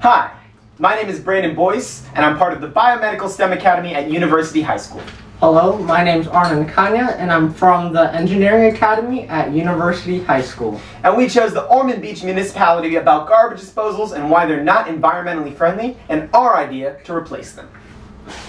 Hi, my name is Brandon Boyce, and I'm part of the Biomedical STEM Academy at University High School. Hello, my name's Arnuun K, and I'm from the Engineering Academy at University High School. And we chose the Ormond Beach municipality about garbage disposals and why they're not environmentally friendly, and our idea to replace them.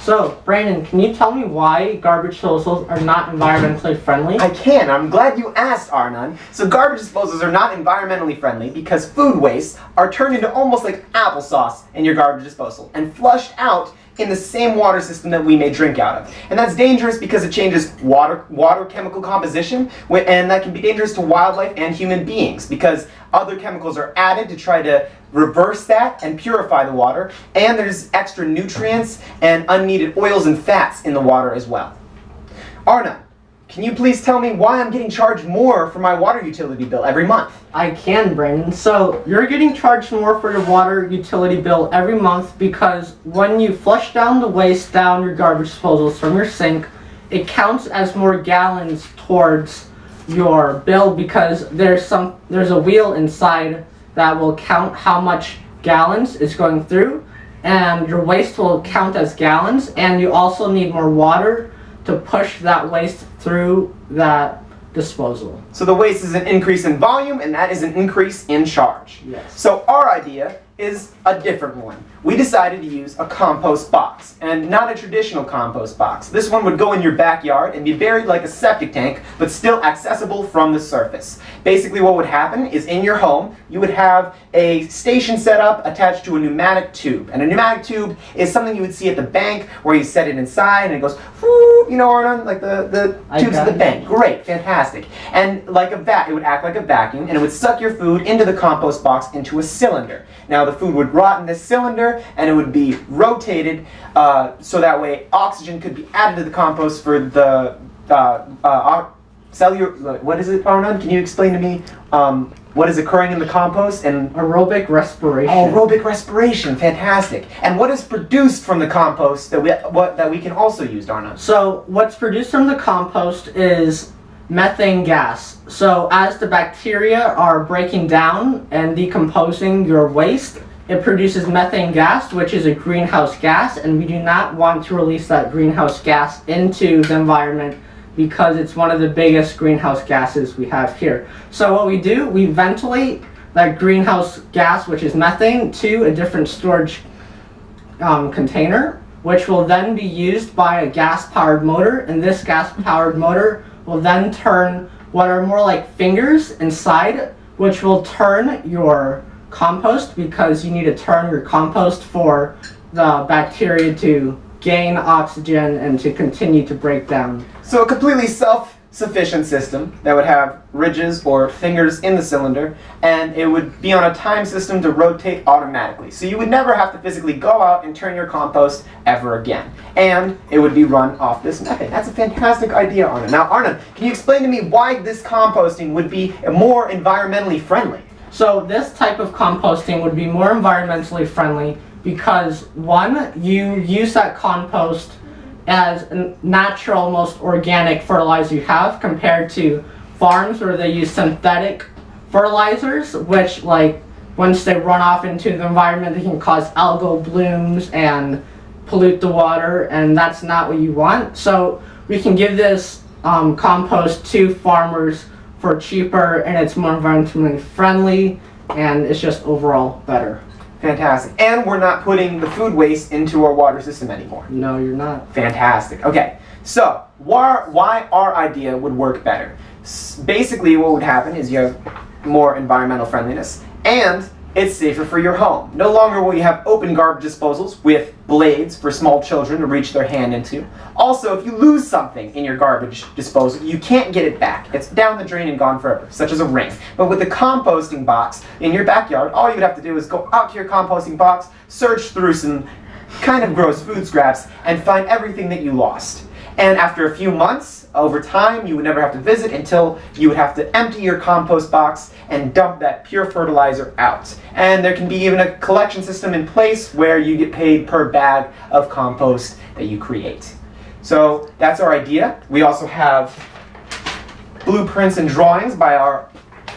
So, Brandon, can you tell me why garbage disposals are not environmentally friendly? I can. I'm glad you asked, Arnuun. So garbage disposals are not environmentally friendly because food waste are turned into almost like applesauce in your garbage disposal and flushed out in the same water system that we may drink out of. And that's dangerous because it changes water chemical composition, and that can be dangerous to wildlife and human beings because other chemicals are added to try to reverse that and purify the water, and there's extra nutrients and unneeded oils and fats in the water as well. Arnuun, can you please tell me why I'm getting charged more for my water utility bill every month? I can, Brandon. So, you're getting charged more for your water utility bill every month because when you flush down the waste down your garbage disposals from your sink, it counts as more gallons towards your bill because there's a wheel inside that will count how much gallons is going through, and your waste will count as gallons, and you also need more water to push that waste through that disposal. So the waste is an increase in volume, and that is an increase in charge. Yes. So our idea is a different one. We decided to use a compost box, and not a traditional compost box. This one would go in your backyard and be buried like a septic tank, but still accessible from the surface. Basically what would happen is in your home, you would have a station set up attached to a pneumatic tube. And a pneumatic tube is something you would see at the bank where you set it inside and it goes, whoo, you know, Arnuun, like the tubes at the bank. Great, fantastic. And like it would act like a vacuum, and it would suck your food into the compost box into a cylinder. Now the food would rot in this cylinder, and it would be rotated so that way oxygen could be added to the compost for the cellular. What is it, Arnuun? Can you explain to me what is occurring in the compost? And aerobic respiration. Oh, aerobic respiration, fantastic. And what is produced from the compost that we can also use, Arnuun? So what's produced from the compost is methane gas. So as the bacteria are breaking down and decomposing your waste, it produces methane gas, which is a greenhouse gas, and we do not want to release that greenhouse gas into the environment because it's one of the biggest greenhouse gases we have here. So what we do, we ventilate that greenhouse gas, which is methane, to a different storage container, which will then be used by a gas-powered motor, and this gas-powered motor will then turn what are more like fingers inside, which will turn your compost, because you need to turn your compost for the bacteria to gain oxygen and to continue to break down. So a completely self-sufficient system that would have ridges or fingers in the cylinder, and it would be on a time system to rotate automatically. So you would never have to physically go out and turn your compost ever again. And it would be run off this method. That's a fantastic idea, Arnuun. Now, Arnuun, can you explain to me why this composting would be more environmentally friendly? So this type of composting would be more environmentally friendly because, one, you use that compost as a natural, most organic fertilizer you have compared to farms where they use synthetic fertilizers, which, like, once they run off into the environment, they can cause algal blooms and pollute the water, and that's not what you want. So we can give this compost to farmers for cheaper, and it's more environmentally friendly, and it's just overall better. Fantastic. And we're not putting the food waste into our water system anymore. No, you're not. Fantastic. Okay, so why our idea would work better? Basically what would happen is you have more environmental friendliness, and it's safer for your home. No longer will you have open garbage disposals with blades for small children to reach their hand into. Also, if you lose something in your garbage disposal, you can't get it back. It's down the drain and gone forever, such as a ring. But with the composting box in your backyard, all you'd have to do is go out to your composting box, search through some kind of gross food scraps, and find everything that you lost. And after a few months, over time, you would never have to visit until you would have to empty your compost box and dump that pure fertilizer out. And there can be even a collection system in place where you get paid per bag of compost that you create. So that's our idea. We also have blueprints and drawings by our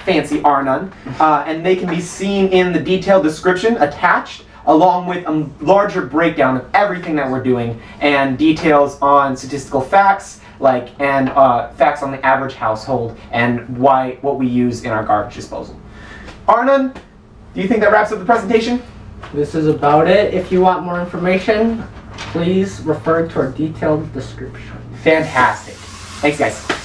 fancy Arnuun, and they can be seen in the detailed description attached. along with a larger breakdown of everything that we're doing and details on statistical facts, and facts on the average household and what we use in our garbage disposal. Arnuun, do you think that wraps up the presentation? This is about it. If you want more information, please refer to our detailed description. Fantastic. Thanks, guys.